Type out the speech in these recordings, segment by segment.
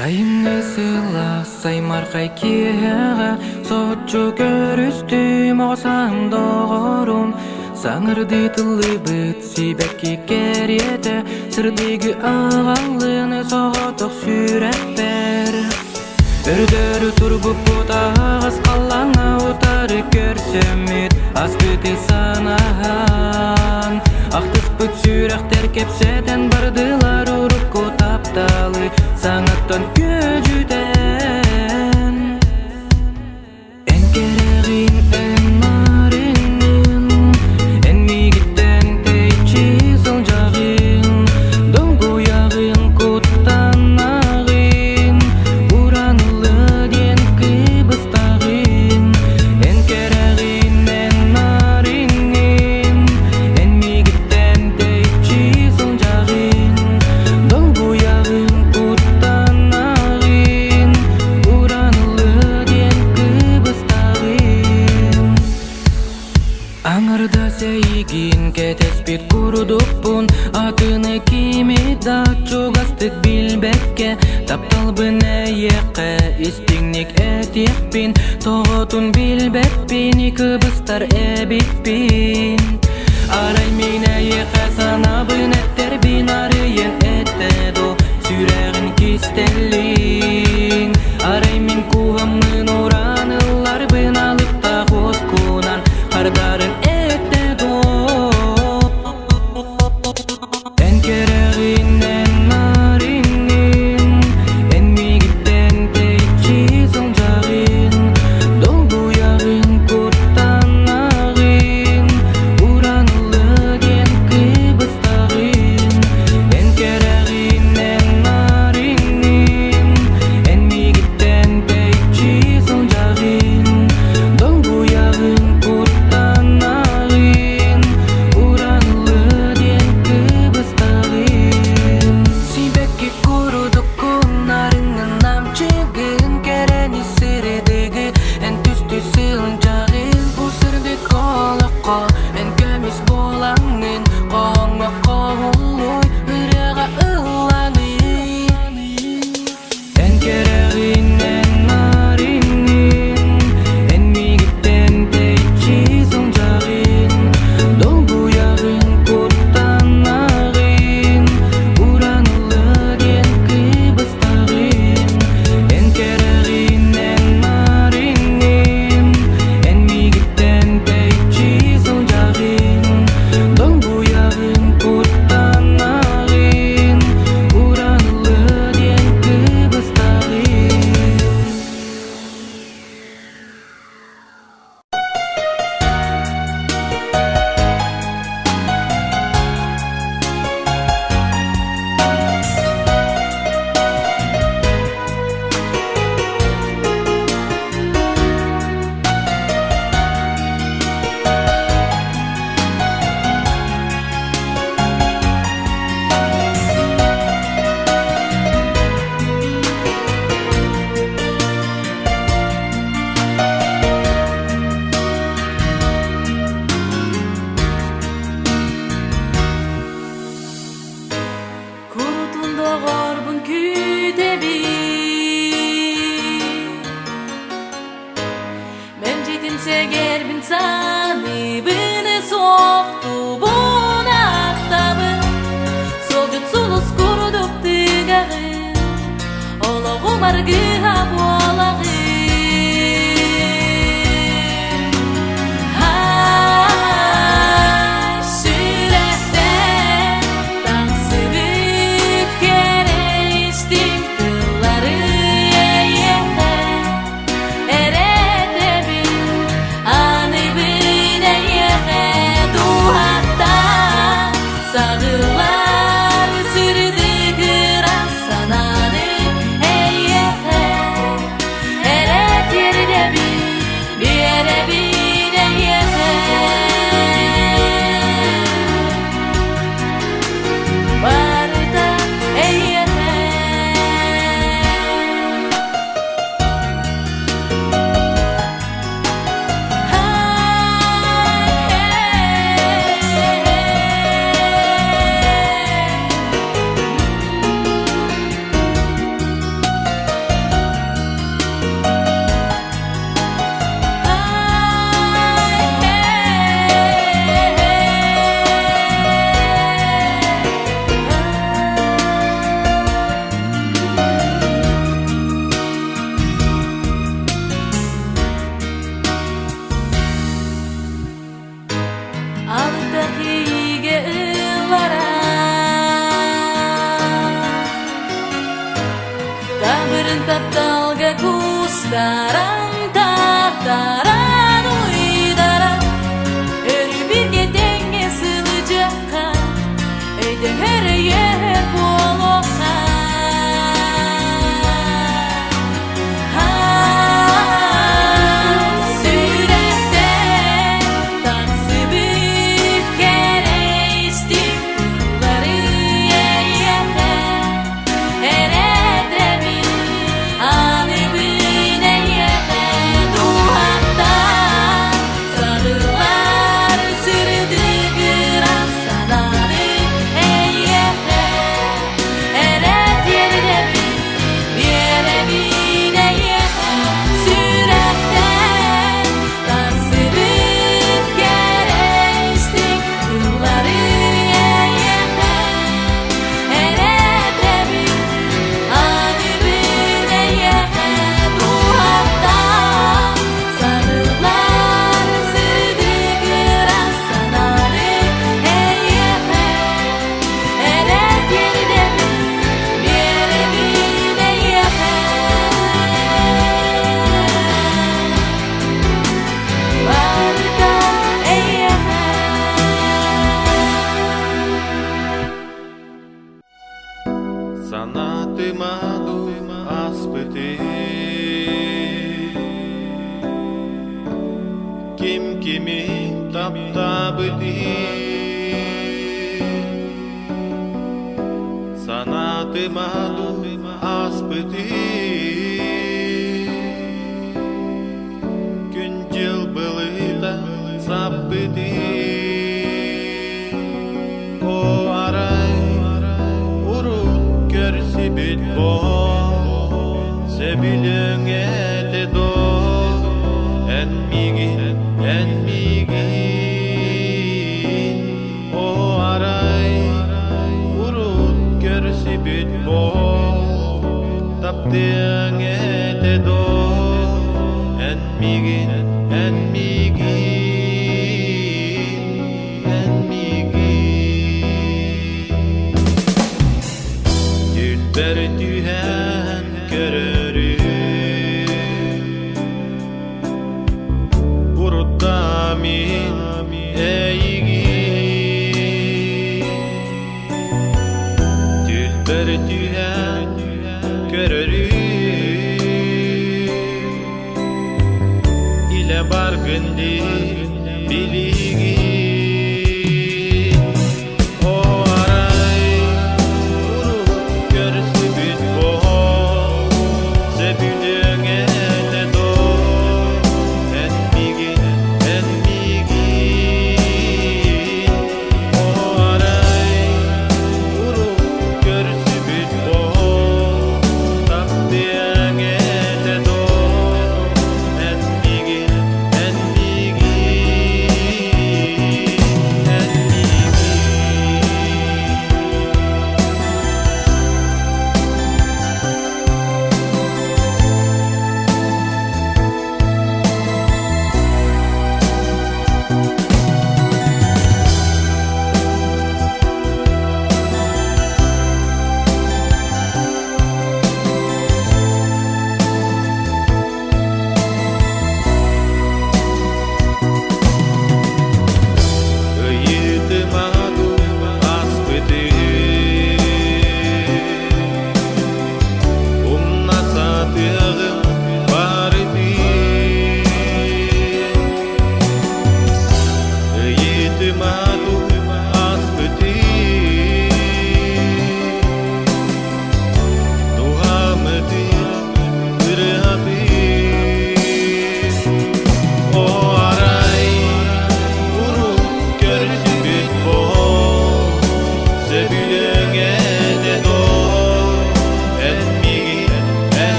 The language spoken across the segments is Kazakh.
Сайыны сыла, саймарқай кеға, сотчу көрістім оғсан доғырым. Саңырды тылы бұт, сибәкке кереті, сырдегі ағалыны соғытық сүрәттер. Үрдері тұрбы бұтағыз қалаңа ұтары көрсемет, аз бүті санахан. Ақтыс бұт сүрәқтер кепсетен бардылар ұрып көтапталы, саңаттан көжүтен. Эн керегин эн маринин, эн мигиттен тейчи сылжагин, доңгу ягын куттанагин, уранылы ден кыбыстагин. Эн керегин эн маринин, эн мигиттен тейчи сылжагин, доңгу ягын аңырда сейгин кетеспит курудуппун, атыны кимида чугастык билбекке, тапталбын эйекке истиңник этекпин, тоғотун билбеппин, кыбыстар эбикпин. Арай мен эйекке санабын эттербин, арыйын эттеду сүрегин кистеллин. Арай мен кугамын ураныларбын алып та коскунан кардарын эттеду. Эн керегин эн маринин, эн мигиттен тейчи сылжагин, доңгу ягын куттанагин, уранылы ген кыбыстагин. Эн керегин эн маринин, эн мигиттен тейчи сылжагин, доңгу ягын куттанагин, уранылы ген кыбыстагин. Сибекки курудуккун нарынын намчыгын, керени сырыдыгы эн түстү сылжагын. Бу сырды колокко эн көмүс болаңын, коңмо коңулуй ырега ылланын. Эн керегин эн маринин, эн мигиттен тейчи сылжагин, доңгу ягын куттанагин, уранылы ген кыбыстагин. Эн керегин эн маринин, эн мигиттен тейчи сылжагин, доңгу ягын куттанагин, уранылы ген кыбыстагин. Kurutunda garbın kütebi, ben cetinse gerbin sani, beni soktu buna aktabı. Solcut sulus kurudup tıgağı, ola kumargı habu olağı. Sürette, dans sürüt kere istim Sürün taptalga kustaran tartaran uydaran Örü birge denge sılıcakka Eyde her yer boloka Sürekte tansı büyük kere istikleri yeyete Erede bir anı büyüne yete Duhatta sarılar sürdü kıran sananı eyyete Eret yerine bir yere bine yete Sürekte tansı büyük kere istikleri yeyete Erede bir anı büyüne yete Duhatta sarılar sürdü kıran sananı eyyete Eret yerine bir yere bine yete Varda eyyete Sanatıma aspeti Kim kimi taptabıdi Sanatıma aspeti Güncel bılıda sapıdi O aray urut görsi bit bo Sebilün ete do En migin O aray urut görsi bit bo Taptığın ete do En migin Dülber tühen görürü Burada min eğgi Dülber tühen görürü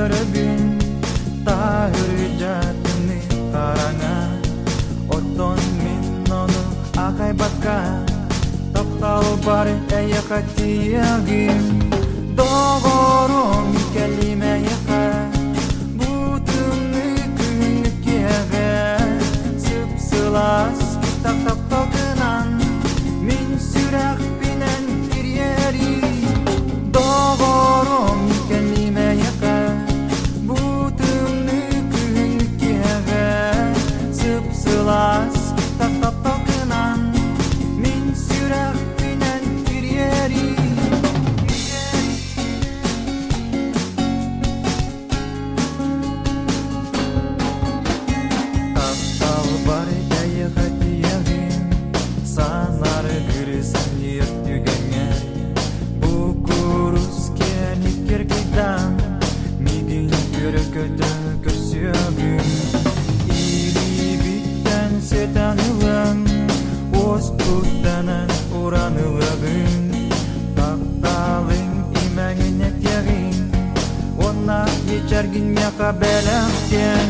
körübün tahır jatını karanga oton min onu akay baka taptal bar eyakatiyagim doğru mi kelime yaka butunni künlük yaga sıpsılas tak tak tokenan min sürak binen bir yeri doğru mi kelime yaka butunni künlük yaga sıpsılas tak tak tokenan min sürak binen bir yeri taptal bar eyakatiyagim sanar girisan yırtügenge bu kurus kenik kirkidan migin körkötü körsüyagim ili bitten setanılan os kutanan uranıлагын taptalın imengin etyagin ona geçergin yaka belakten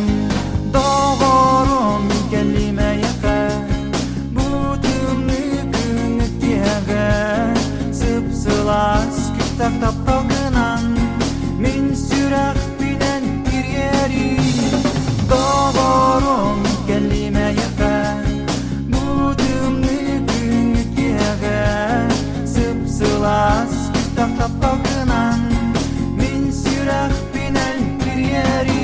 doğru mi kelime yaka butunni künlük yaga sıpsılas kütak taptokenan min sürak binen bir yeri doğru mi kelime yaka butunni künlük yaga sıpsılas kütak taptokenan min sürak binen bir yeri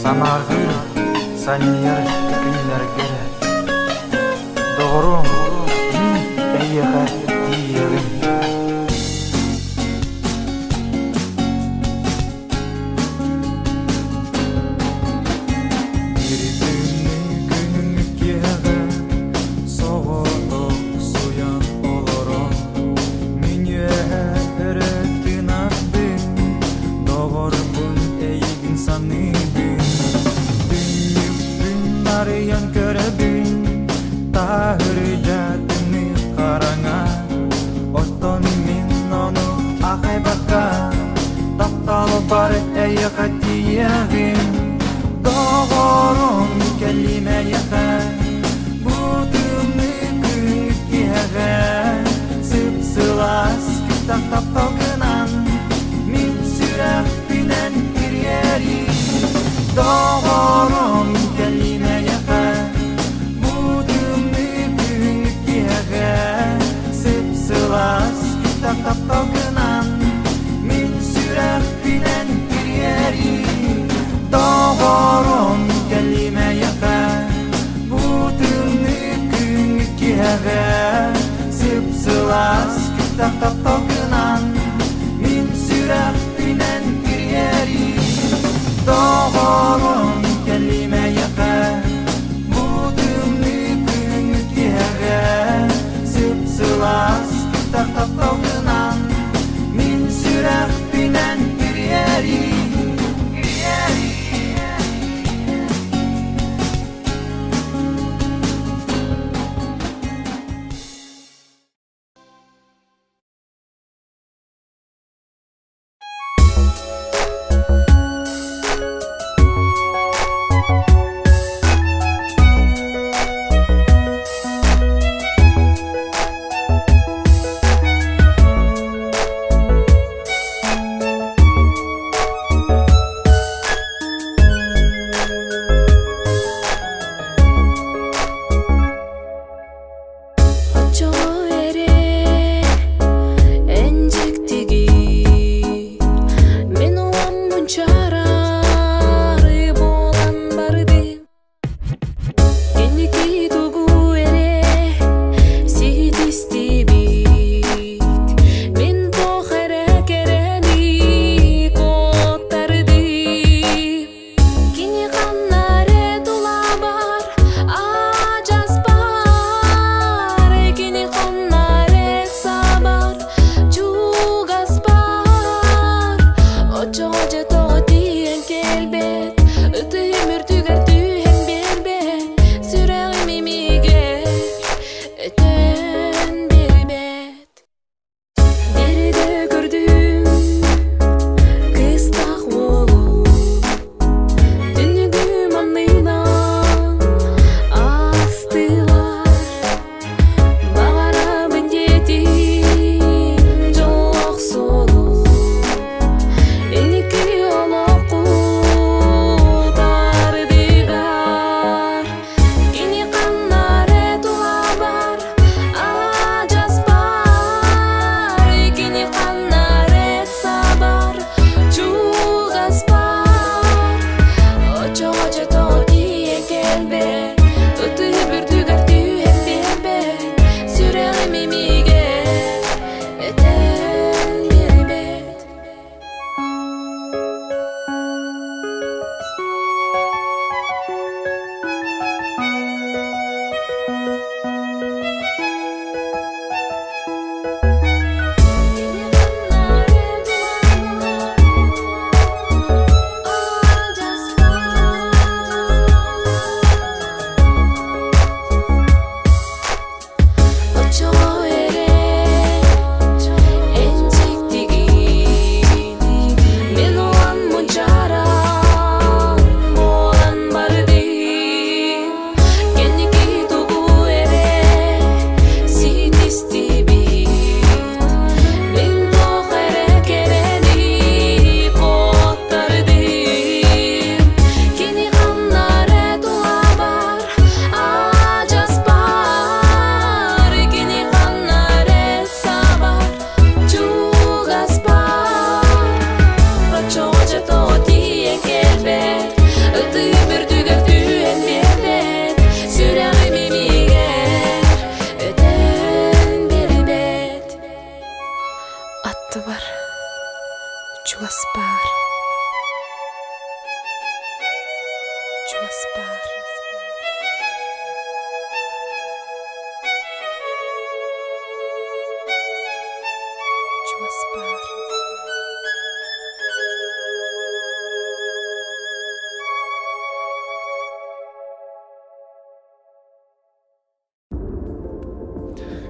Sanargır saniyar günler gere doğru min eyakatiyagim Birdinni künlük yaga soğutuk suyan oloron min yüreğin abbin doğru bun eygin sanibin dünyübün arayan körübün tahır jatını karanga oton min onu akay baka taptal bar eyakatiyagim doğru mi kelime yaka butunni künlük yaga sıpsılas kütak taptokenan min sürak binen bir yeri doğru mi kelime yaka butunni künlük yaga sıpsılas kütak taptokenan min sürak binen bir yeri doğru mi kelime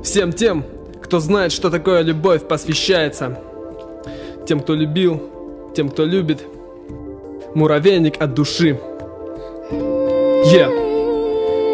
Всем тем, кто знает, что такое любовь, посвящается. Тем, кто любил, тем, кто любит. Муравейник от души.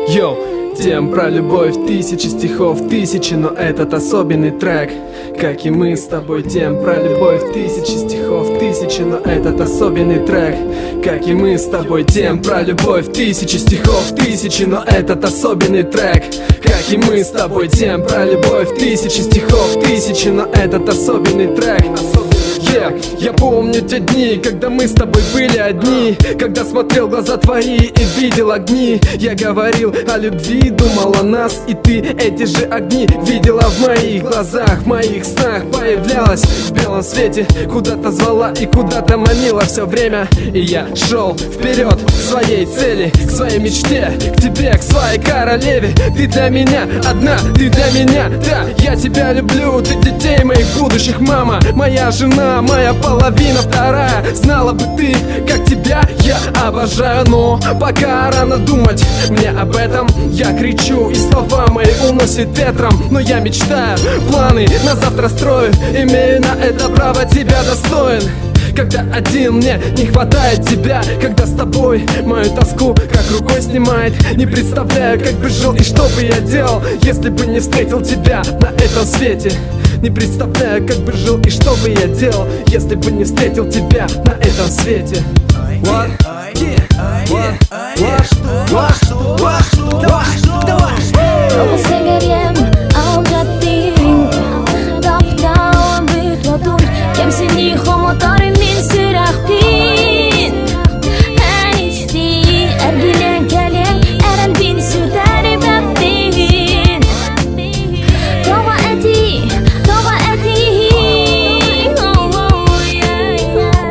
Йоу, тем про любовь, тысячи стихов, тысячи, но этот особенный трек. Как и мы с тобой, тем про любовь, тысячи стихов, тысячи, но этот особенный трек. Как и мы с тобой, тем про любовь, тысячи стихов, тысячи, но этот особенный трек. Как и мы с тобой, тем про любовь, тысячи стихов, тысячи, но этот особенный трек. Я помню те дни, когда мы с тобой были одни, когда смотрел в глаза твои и видел огни. Я говорил о любви, думал о нас, и ты эти же огни видела в моих глазах, в моих снах. Появлялась в белом свете, куда-то звала и куда-то манила все время. И я шел вперед к своей цели, к своей мечте, к тебе, к своей королеве. Ты для меня одна, ты для меня, да, я тебя люблю. Ты детей моих будущих мама, моя жена, моя половина вторая. Знала бы ты, как тебя я обожаю, но пока рано думать мне об этом. Я кричу, и слова мои уносит ветром, но я мечтаю, планы на завтра строю. Имею на это право, тебя достоин. Когда один, мне не хватает тебя. Когда с тобой мою тоску как рукой снимает. Не представляю, как бы жил и что бы я делал, если бы не встретил тебя на этом свете. Не представляю, как бы жил и что бы я делал, если бы не встретил тебя на этом свете. Você görjem aldrig Taptan büyük lodun Kemsini homotarı min sürahpin En isti ergilen kelen Eren bin sürderi bebbin Tova eti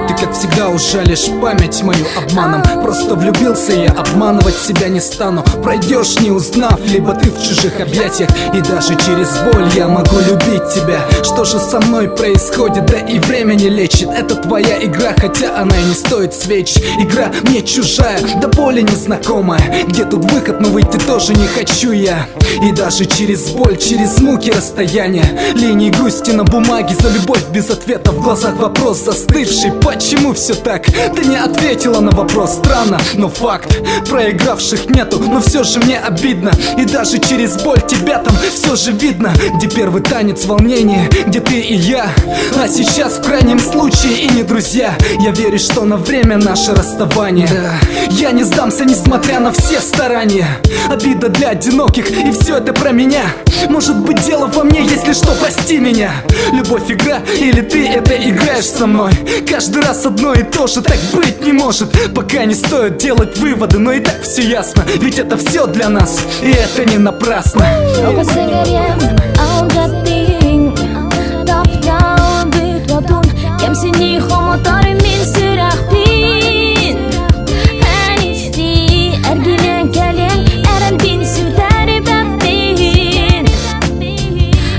Ты, как всегда, ужалишь память мою обманом. Просто влюбился я, обманывать себя не стану. Пройдешь, не узнав, либо ты в чужих объятиях. И даже через боль я могу любить тебя. Что же со мной происходит, да и время не лечит. Это твоя игра, хотя она и не стоит свеч. Игра мне чужая, до боли незнакомая. Где тут выход, но выйти тоже не хочу я. И даже через боль, через муки расстояния, линии грусти на бумаге, за любовь без ответа, в глазах вопрос застывший. Почему все так? Ты не ответила на вопрос, странно, но факт. Проигравших нету, но все же мне обидно. И даже через боль тебя там все же видно. Где первый танец волнения, где ты и я. А сейчас в крайнем случае и не друзья. Я верю, что на время наше расставание. Я не сдамся, несмотря на все старания. Обида для одиноких, и все это про меня. Может быть, дело во мне, если что, прости меня. Любовь игра, или ты это играешь со мной? Каждый раз одно и то же, так быть не может. Пока не стоит делать выводы, но и так все ясно. Ведь это все для нас, и это не напрасно. Você görjem aldrig Taptan büyük lodun Kemsini homotarı min sürahpin En isti ergilen kelen Eren bin sürderi bebbin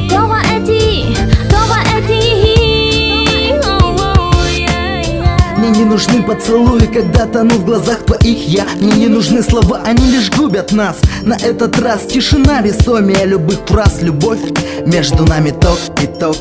Tova eti Мне не нужны поцелуи, когда тону в глазах твоих я. Мне не нужны слова, они лишь губят нас. На этот раз тишина весомее любых фраз. Любовь между нами ток и ток.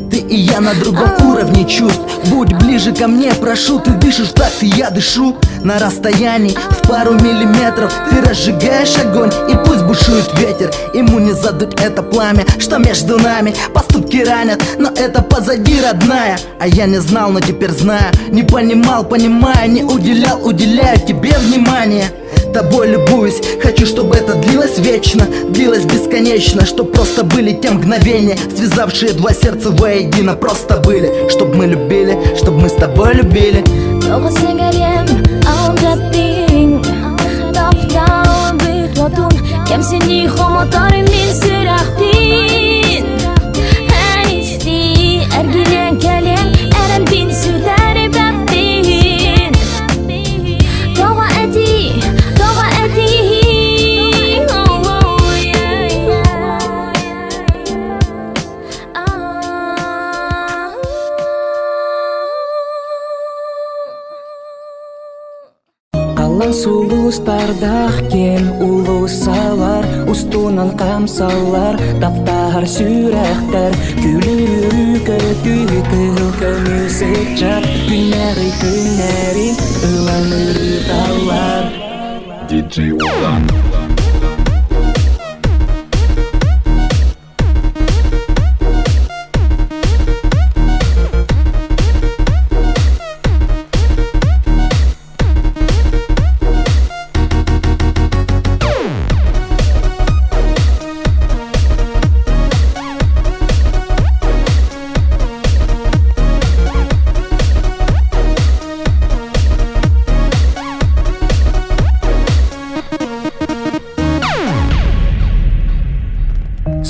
Ты и я на другом уровне чувств. Будь ближе ко мне, прошу. Ты дышишь так, и я дышу. На расстоянии в пару миллиметров ты разжигаешь огонь, и пусть бушует ветер, ему не задуть это пламя, что между нами. Поступки ранят, но это позади, родная. А я не знал, но теперь знаю. Не понимал, понимая, не уделял, уделяю тебе внимание. Тобой любуюсь, хочу, чтобы это длилось вечно, длилось бесконечно. Чтоб просто были те мгновения, связавшие два сердца воедино. Просто были, чтоб мы любили, чтоб мы с тобой любили. Você görjem aldrig Taptan büyük lodun Kemsini homotarı min sürahpin En isti ergilen kelen Eren bin sürderi bebbin Tova eti Алла сулуу сулустардах кен улусалар, устунан камсалар, таптар сүрәхтәр, күлүрү көтү көмүсек жат, күннәрин, ыланыры таллар. DJ Ulan.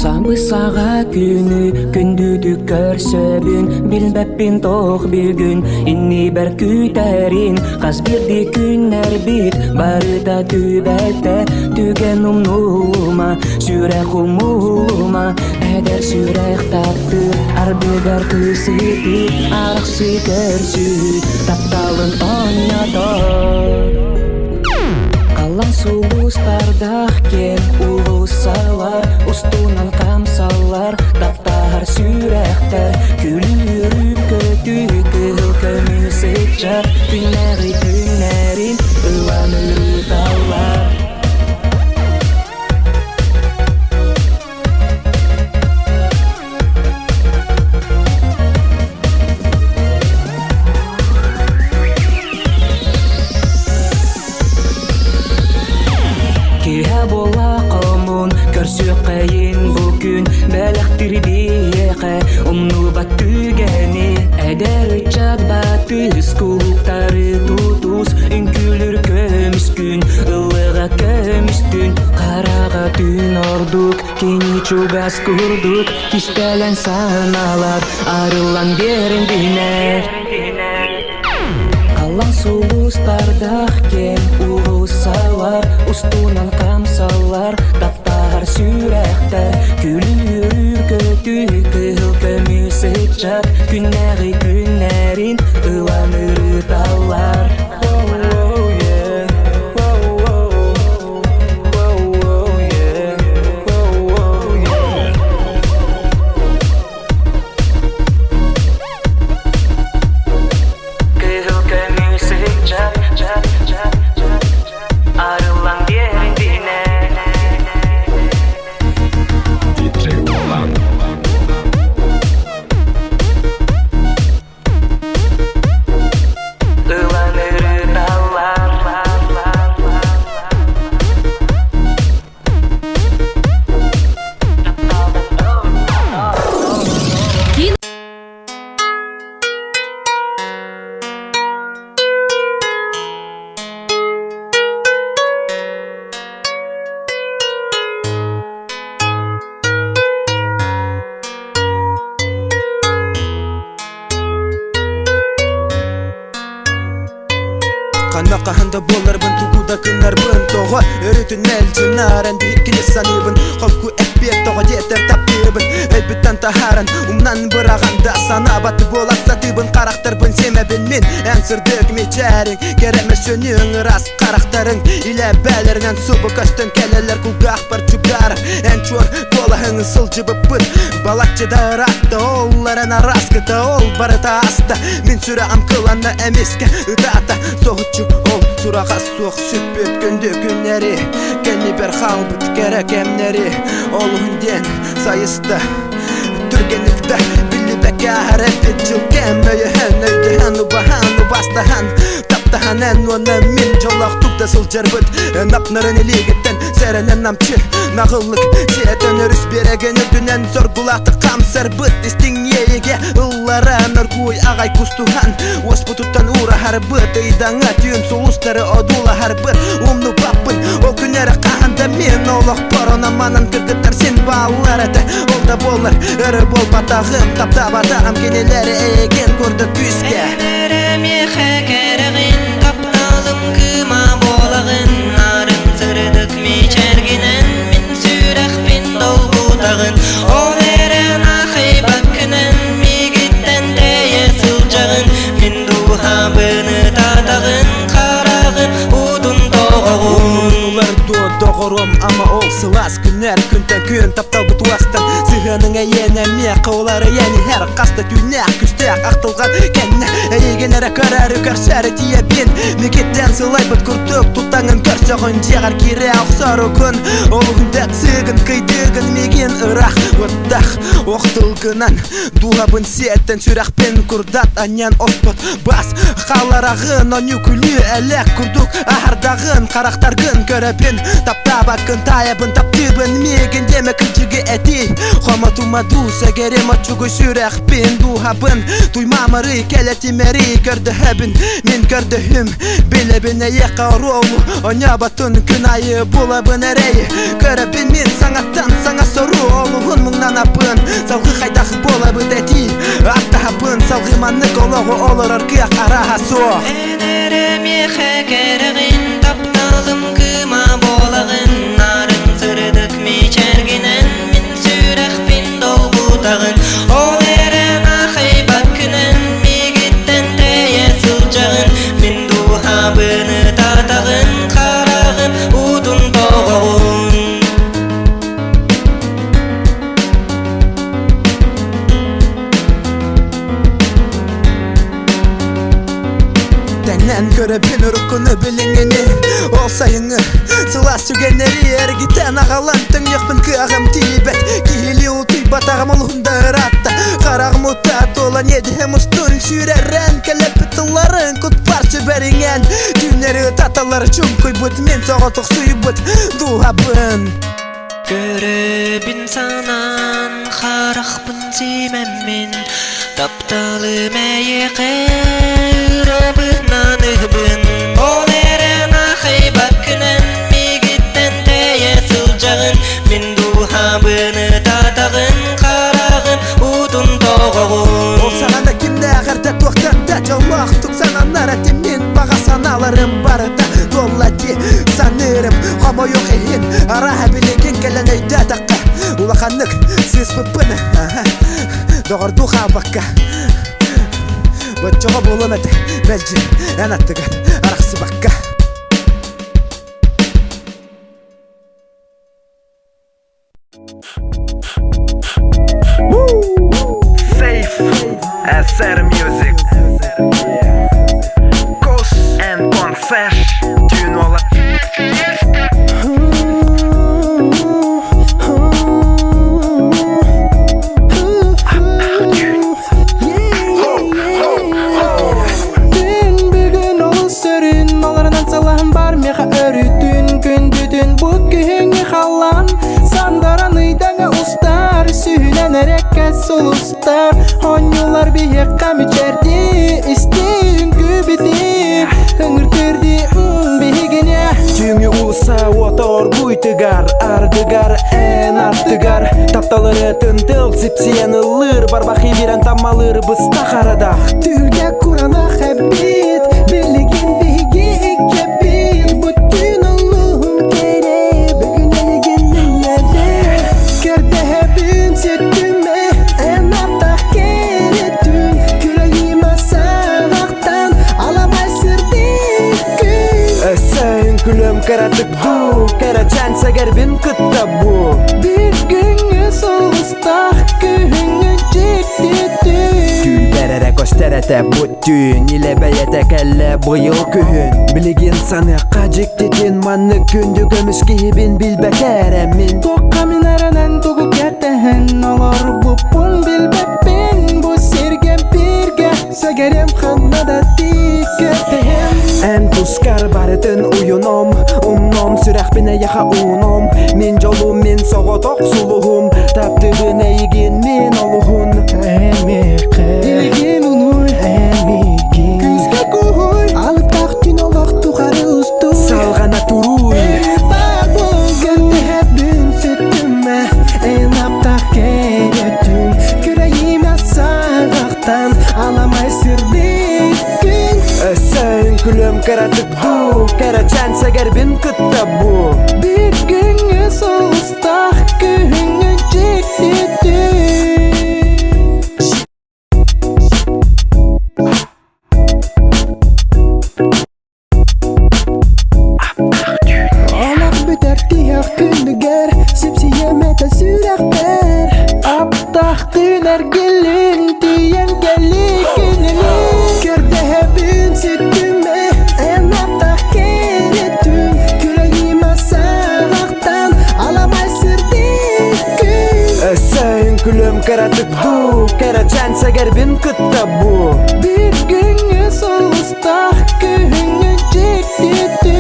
Самбысаға күні, күндүді көрсөбүн, билбеппин тоқ бүгүн, инни бер күтәрин, қаз бирди күннәр бит, барыта түбәтә, түген умнума, сүрәк умума, әдәр сүрәк тапты, арбегар күсити, арақсы көрсү, тапталын ойнатор. Калан сулустардах кен улусалар, устунан камсалар, таптар сүрәхтәр, күлүрүп көтү көмүсек жат, күннәрин, ыланыры таллар. Киһә була комун, көрсө кайын бүгүн, бәләктир биеқә, умну бат түгәни, әдәр чат батыс, кулуктары тутус, үнкүлүр көмүс күн, ылыга көмүс түн, карага түн ордук, кени чугас курдук, кистәлән саналар, арылан берендинер. Калан сулустардах кен улусалар, устунан камсалар, таптар сүрәхтәр, күлүрү көтү көмүсек жат, күннәрин, ыланыры таллар. Kanakahanda bolarbın tuguda kınarbın toğa Örütün elçin naren büyükini sanıbın Kolku ekbiyet toğa yeter taptırbın Elbitten taharan umnan bırağanda sana batı bolaksa tıbın Karaktarbın semebin min en sırdık meçerin Gereme sönüğün rast karakterin İle belerinden subu kaçtın keleler kulgah bir çugar En çor bolahın sılcıbı bın Balakçı da rattı oğullarına raskıda ol barıta hasta Min sürağım kılanna emiske ıdata Soğutçu ol surağa soğuk süpüt gündü günleri Kenni bir halbıt gerek emleri Oluğundan sayısta Türgenlikte billi bekar et çılken Böyühen öydehen ubahanu bastahan Taptahan en ona min jolak tukta sılcarbıt Napnarın iligitten serenen namçı Nağıllık siyeten örüs beregen ödünen Sorgulaktı kamsar bıt istin yeyege Illara narguy ağay kustuhan Ospututtan uğra harbıt Iydana tüyün sulusları odula harbıt Umnu babın o günlere kahanda min Olak porona manan kırgıtlar sen bağlara da Olda bolar ırı bol batağım Tapta batağım keneleri egen kurdu küske Eğlerem yehe kergin Taptalım kıma bolağın Narın sırdık mi çerginen Min sürek bin dolgudağın Oleren ahi bakınen Mi gitten deye sılcağın Min duha bını tatağın Karağın udun doğu Оларды доғырым ama ol сылас күнер күнтен күн таптал бұт уастан Сығының әйені меқ олары ені әр қаста түйнәк күстәк ақтылған кәнне Әйеген әрі көрәрі көрсәрі тие бен Мекеттен сылай бұт күртіп тұттаңын көрсіғын Жеғар кере ақсару күн Олығындақ сығын күйдігін меген ұрақ Өттақ оқтылғынан Дуғабын сеттен сүрақпен күрдат Аньян оспыт бас қаларағын Оны күлі әлек күрдік Ахардағын қарақтарғын көрәбін Таптабақын тайабын таптыбын Меген демі күлчігі әти Хоматумаду сәгерем отчуғы сүрәқпен Дуғабын туймамыры кәлетімері көрді әбін Мен көрді хүм білебін әйек аролу Оня батын күн айы болабын әрәйі Көрәбін мен саңаттан саңа сору Олуғын мұңнан апын Салғы қайдақ болабын әти Аттағапын салғы манны қолығы олыр арқы араға соқ Энереме хәкәрәгин тапталым кыма болағын Нарын сырдык мечәргенен Мен сүрәқпен долбутағын Ол әрәна хайбат күнен Мегеттен тәйә сылжағын Мен дұхабыны тартағын Қарағын ұтын тоғығын Тәңнән көрәбін ұрыққыны біліңені Ол сайыңы сыла сүгенері Әргітен ағалан түңеқпін кағым тейбәт Кейлі ұлтый батағым ұлғында ұратта Қарағым ұтат olan едім ұстын Сүрәрән кәліпі тылларын Құтпар сөбәріңен Түнері таталары чүм көй бұд Мен соғытық сұй бұд Дуғабын Көрөбін санан қарақпын семәммен Тапталым әйеқі ұрабынан үбін Ол әрәна хайбат күнен Мегеттен тәйә сылжағын Мен дұхабыны татағын Қарағын ұтын тоғығын Ол сағанда кімді ағырда тоқтатта Жалмақ тұқсанан әрәтті мен баға саналарым барыда Доллади санырым Қама yok ең араға білеген кәлін өйді таққа Улақанық сіз бұппыны Доғырду қабаққа Бұтчоға болым әді бәлжі ән аттыға арақсы баққа Safe SR Music Kos and Confesh Düğün ola Uluslar Honyular biyekka müçerdi İsteyin kübiti Hıngırtırdi bihigine Tüңі ұлыса отор бұйтыгар Ардыгар ән артыгар Тапталары тынтыл Сепсияны лыр Барбақи берен тамалыр Бұста қарадақ Түрге құранақ әббет Білеген бейге еккепет Бұттын ұлығым кере Бүгін әлегеннің әді Керді әбін сеттіме Ән аптақ керетін Күрәйіма сағақтан Аламай сырдек күн Әсәйін күлім кәрәтік ду Кәрәтән сәгәрбін күтті бұ Bir günü solustaq Күңі жеттеті Күлбәрәрі көстерәті бұттүн Иле бәйеті кәлі бұйыл күн Білеген саны қажектетін Манны күнді көміс кейбін білбәкәрәмін Тоққа мен әрінен тұғы кәтәхін Алар бұппын білбәппен Бұ серген бірге Сәгерем қаннада тикәтәхін Ән тұскар барытын уйыном Умном сүрәқ біне яха уном Мен жолым мен соғытоқ сұлығым Тапты біне еген мен олығын Әмеқі Елеген ұнуй Әмекен Күзге көй Алықтақ түн олық тұқары ұсты Салғана тұруй Бар болған әбін сөттіме Ән аптақ керетін Күрәйіме сағақтан Аламай сырдек күн Әсәйін күлім кәрәтік ду Кәрәтән сәгәрбін күтті бұ Bir günü solustaq Күңі жеттеті Ана күндігер сепсиеметі сүрәқтер Аптақ түнер келін тиен келі күніне Көрді бүн сүттіме ән аптақ келі түн Күрегіме сағақтан аламай сүрді күн Өсөйін күлім кіратып ду Кәрәчән сәгәрбін күтті бұ Bir günü solustaq günü çekti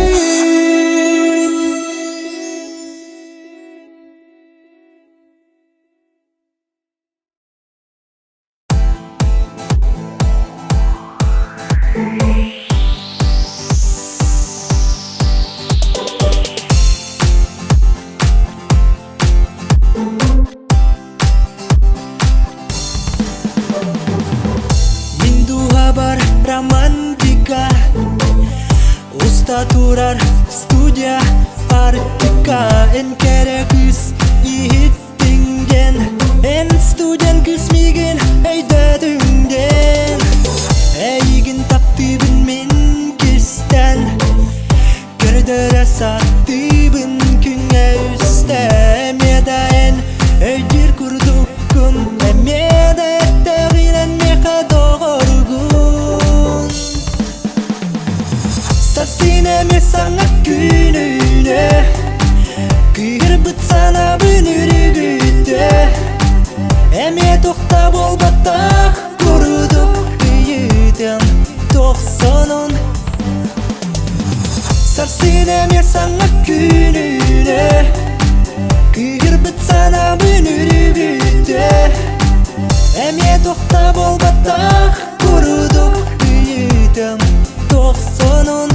Habar romantika Usta turar studia artika En kere küs ihittingen En studian küsmigen eyde dünden Eygin taktibin min kisten Gördere sattibin künge üstem Yedaen öydir kurdukkum Emyede etteginen meha doğurgun Sassine me sana gününe Kırbıt sana bünürü güte Emye tohta bol batak Kuruduk büyüdüm Tohsanın Sassine me sana gününe Kırbıt sana bünürü güte Emye tohta bol batak Kuruduk büyüdüm Tohsanın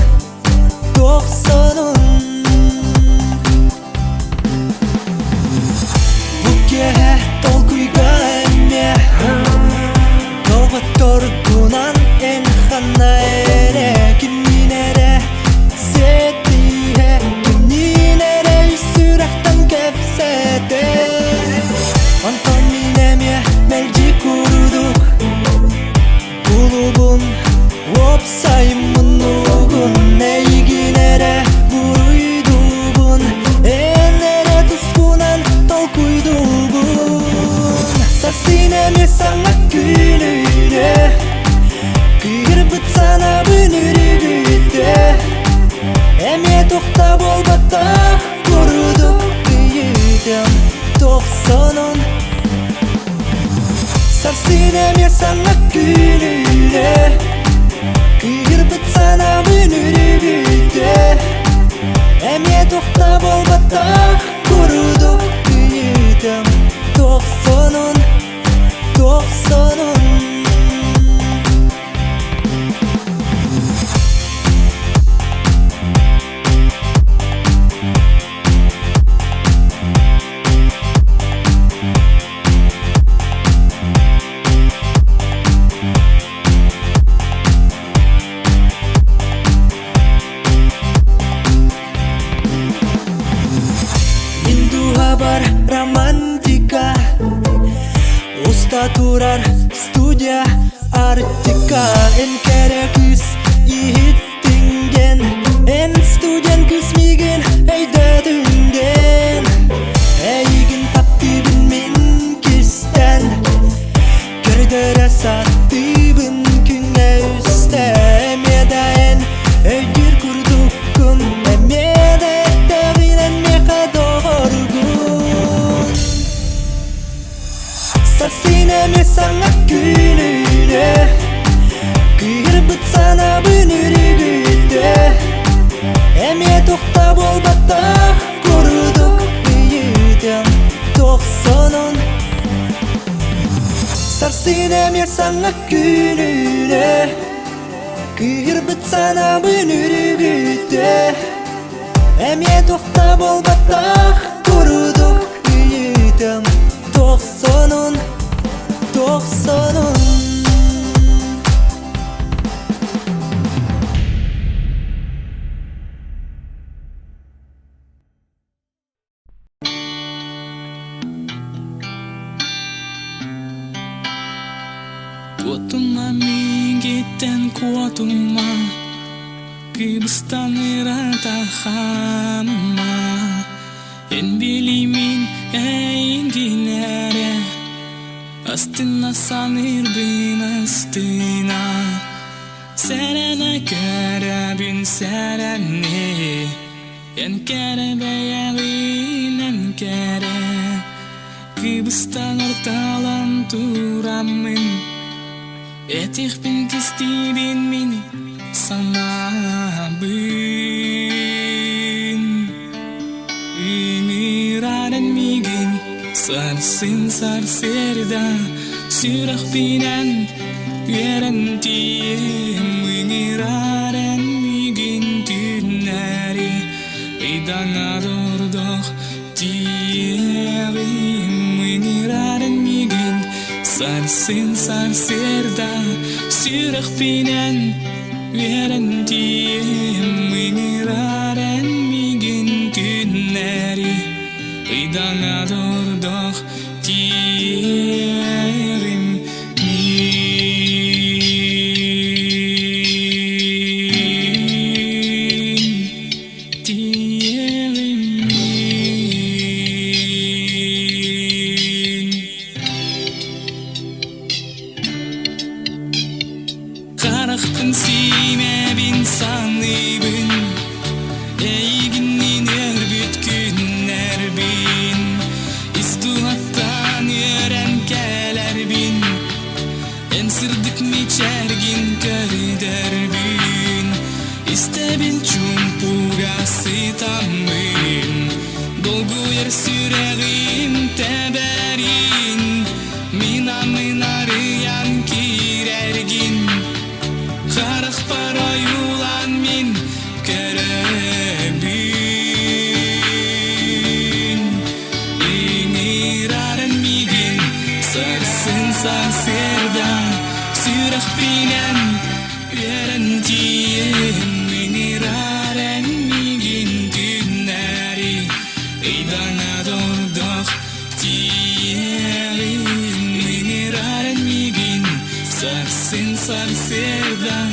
Bukehe tolkuyga emme Toga torgunan en xana ere Kimninere setihe Kimninere üsürahtan kepsete Anton minemye melci kuruduk Kulubun Opsayımın uğun Neyginere buruyduğun Enlere tuskunan tolkuyduğun Sassine mi sana gününe Kırbıt sana bünürü güte Emye tohta bol batak Kuruduk büyüdüm Tohsanın Sassine mi sana gününe Kırbıt sana bünürü güte Emye tohta bol batak Kuruduk büyüdüm Tohsanın Habar romantika Usta turar studia artika En kere küs ihittingen En studian küsmigen eyde dünden Eygin taktibin min kisten Gördere sattibin künge üstem Yedaen öydir kurdukkum Emyede etteginen meha doğurgun Sassine mi sana gününe Kırbıt sana bünürü güte Emye tohta bol batak Kuruduk büyüdüm Tohsanın Sassine mi sana gününe Kırbıt sana bünürü güte Emye tohta bol batak Kuruduk büyüdüm Tohsanın Kuotuma mingitten kuotuma Kibustani ratahanuma En Enkere beyarin enkere Kıbrıs'tan ortalan turamın Ich bin gestiegen mini sana bin Ümiraren migin sarsin sarserda Sürah binen yeren diyem Ümiraren migin tüneri Idana dordoh diyem Ümiraren migin sarsin sarserda Sürah binen yeren diyem Ümiraren migin tüneri Idana dordoh diyerim Karıktın sime bin sanıbın Eyginin erbüt günler bin İstuhattan yören keler bin En sırdık mi çergin körder bin İstebil çumpuga sitamın Dolgu yer süreğim teberin Minamın arayan kirergin Karık para yulan min kerebin İmiraren migin sarsın sarserda Sürah binen yeren diyem İmiraren migin günleri İdana dordoh diyelim İmiraren migin sarsın sarserda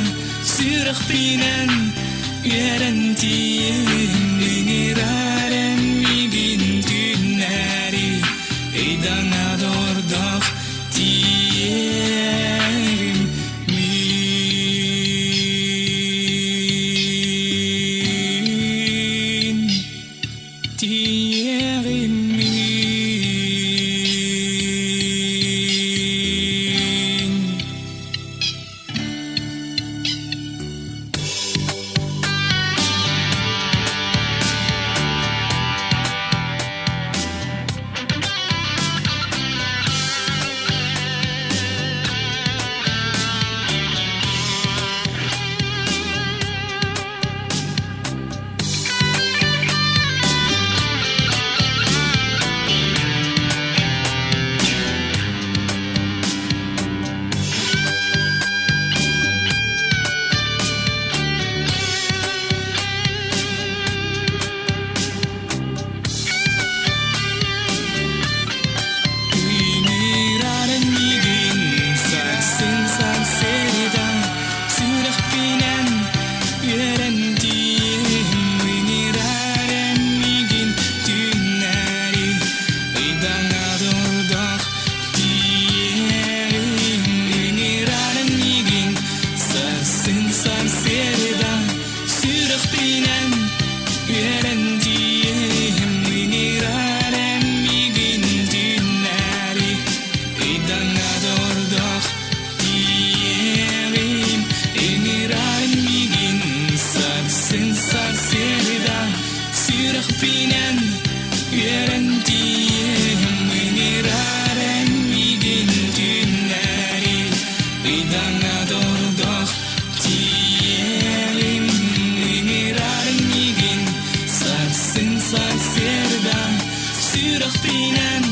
Sürah binen yeren diyem İmiraren migin günleri İdana dordoh diyelim min diyelim min İmiraren migin sarsın sarserda Sürah binen yeren diyem İmiraren migin tünleri İdana dordoh diyelim İmiraren migin sarsın sarserda Sürah binen yeren diyem İmiraren migin tünleri İdana dordoh diyelim İmiraren migin sarsın sarserda Sürah binen yeren diyem İmiraren migin tünleri İdana dordoh diyelim İmiraren migin sarsın sarserda Sürah binen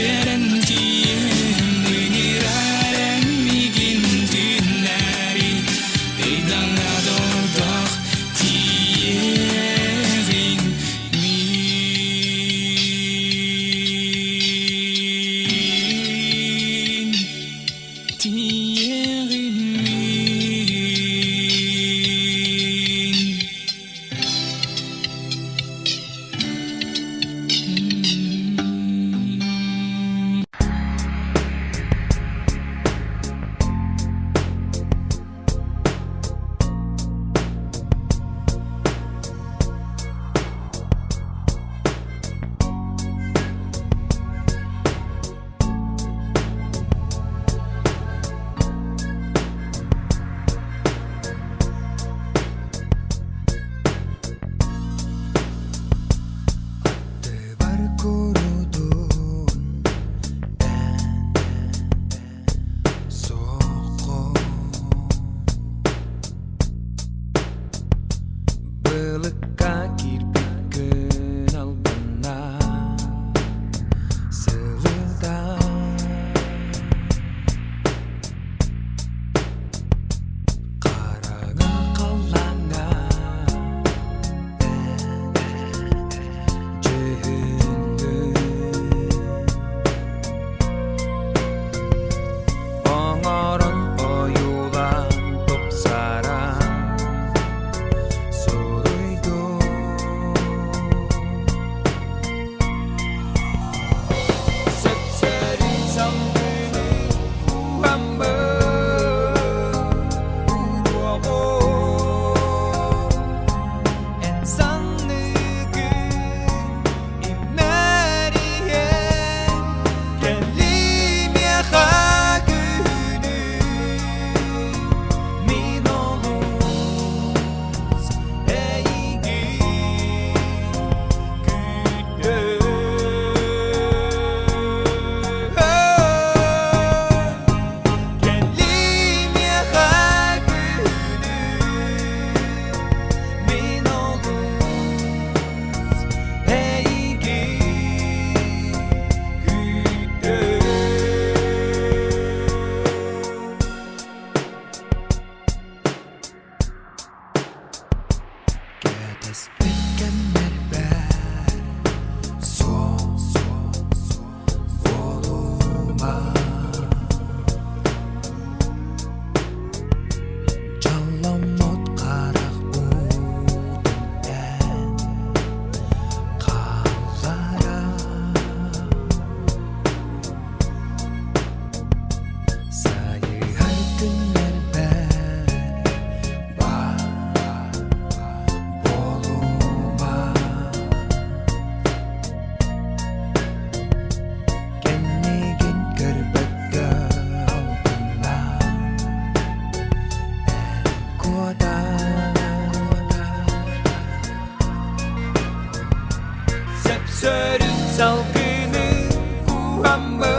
yeren diyem İmiraren migin tünleri İdana dordoh diyelim min diyelim min Sörün salgını kuhamı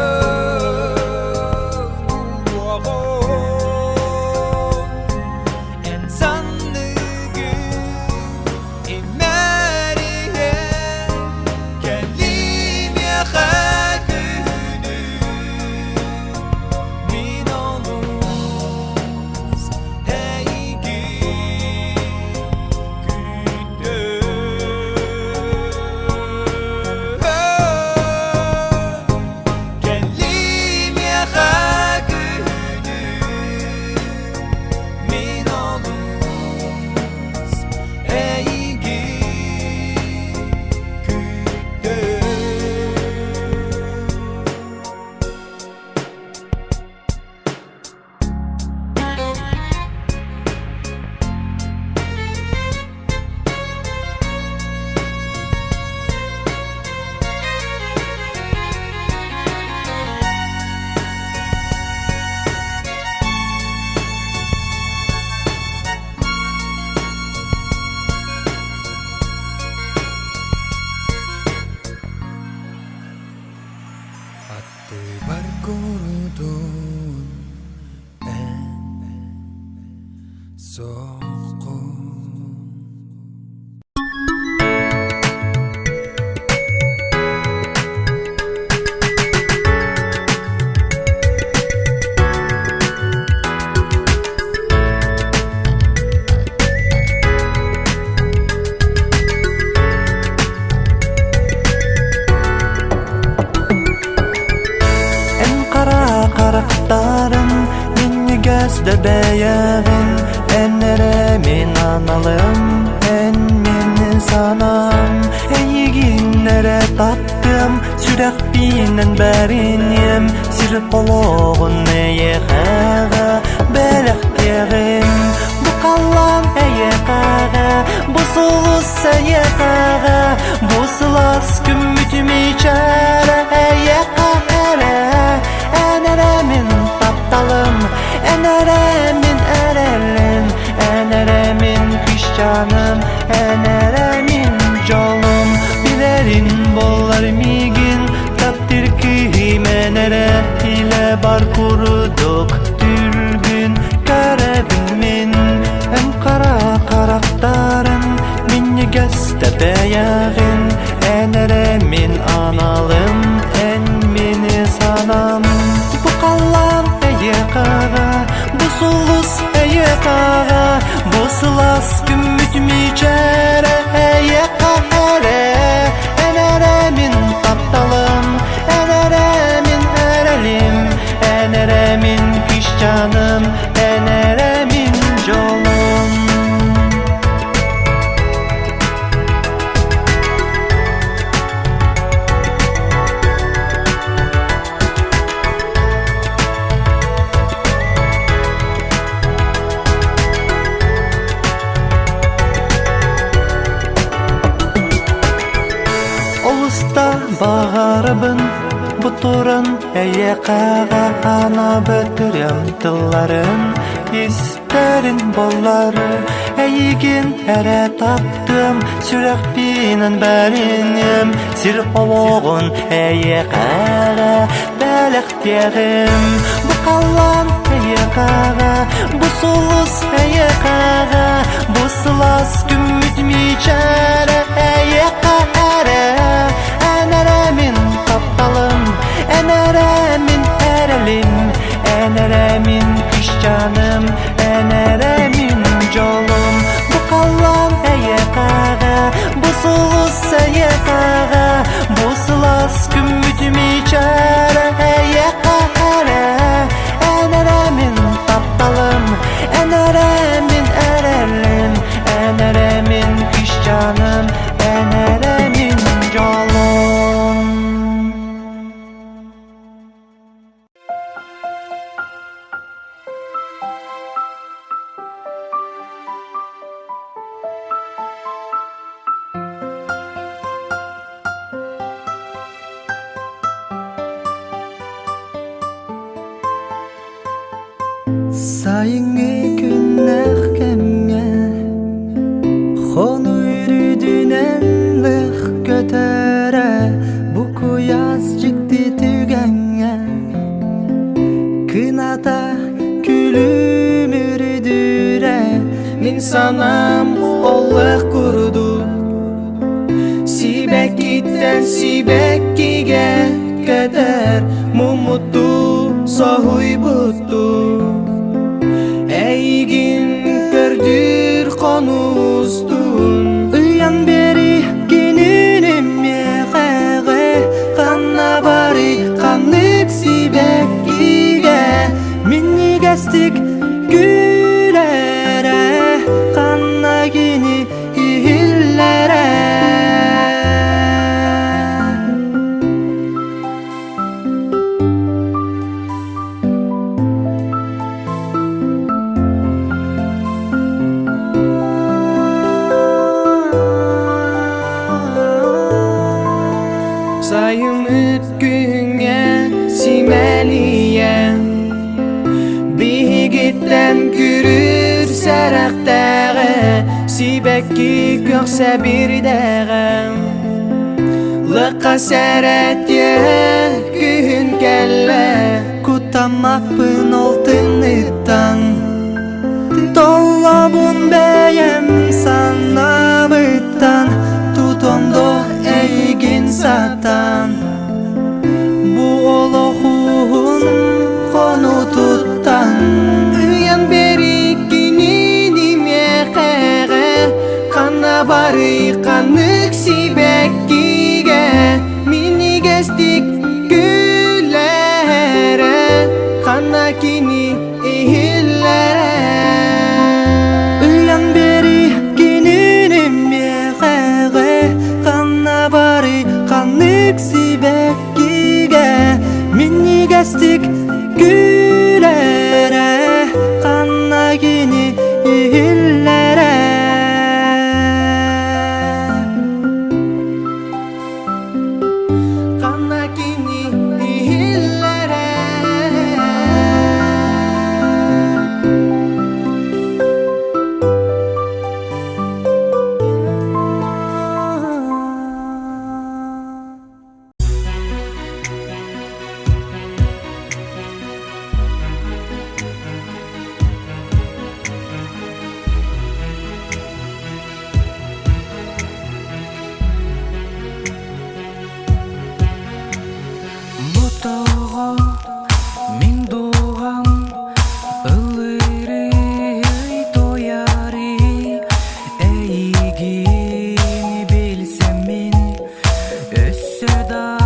Barkurudun en soğuk. Qaraqtarın minni gözde bəyəğin Ennere min analım en minni sanam Eyginlere taptım sürək binen bərinim Sirip oloğun eyeqağa bələq yeğim Bu qallan eyeqağa bu sulus eyeqağa Bu sılas gümmütüm içərə eyeqağa Eneremin taptalım, eneremin erelim Eneremin kışcanım, eneremin jolum Bilerin bollar migin, takdir ki menere ile bar kuruduk Türgün görebimin, en kara karaktarın Minni göste bəyəğin, eneremin analım En mini sanam Qallan eyeqağa, bu sulus eyeqağa Bu sılas gümmüt miçərə eyeqağa Eneremin taptalım, eneremin erelim Eneremin kışcanım, eneremin jolum Bağarыбын buturun eyeqağa ana bötürüm tılların İsterin bolları eyigin ere taptım Sürək binen bərinim sir oloğun eyeqağa bələq yeğim Bu qallan eyeqağa bu sulus eyeqağa Bu sılas gümmüt miçərə eyeqağa Eneremin taptalım, eneremin erelim Eneremin kışcanım, eneremin jolum Bu qallan eyeqağa, bu sulus eyeqağa Bu sılas gümmüt miçərə eyeqağa Eneremin taptalım, eneremin erelim Eneremin kışcanım, eneremin jolum Sayıngi günah kemge Xonu yürüdün enlik götere санам Аллах курду Сибеккиттен сибеккиге кадәр Мумутту сахуйбутту Әйгин көрдүр конустун Ыян бери кининим меғәғе Қанна бари қанлык сибеккиге Минни гәстик күләрә Қанна кини ихилләрә Sayım ütküngə siməliyəm Bihigitten gürür sərəqtəğə Sibəkki görsə bir dəğəm Lıqqa sərət gün kəllə Kutamakpın oltыныttan Tollabun bəyəm sanabıttan Tutondo eygin satan Bu olohun konu tuttan Üyan beri kinini meqeğe Kanna bari kanık sibekkige Mini gestik güllere Kanna kini ihillere Üyan beri kinini meqeğe Kanna bari kanık sibekkige Mini gestik güllere Kanna kini ihillere Kanna kini ihillere Бутаға мен doğам Ылыры тояры Әйгені білсем мен Өссі да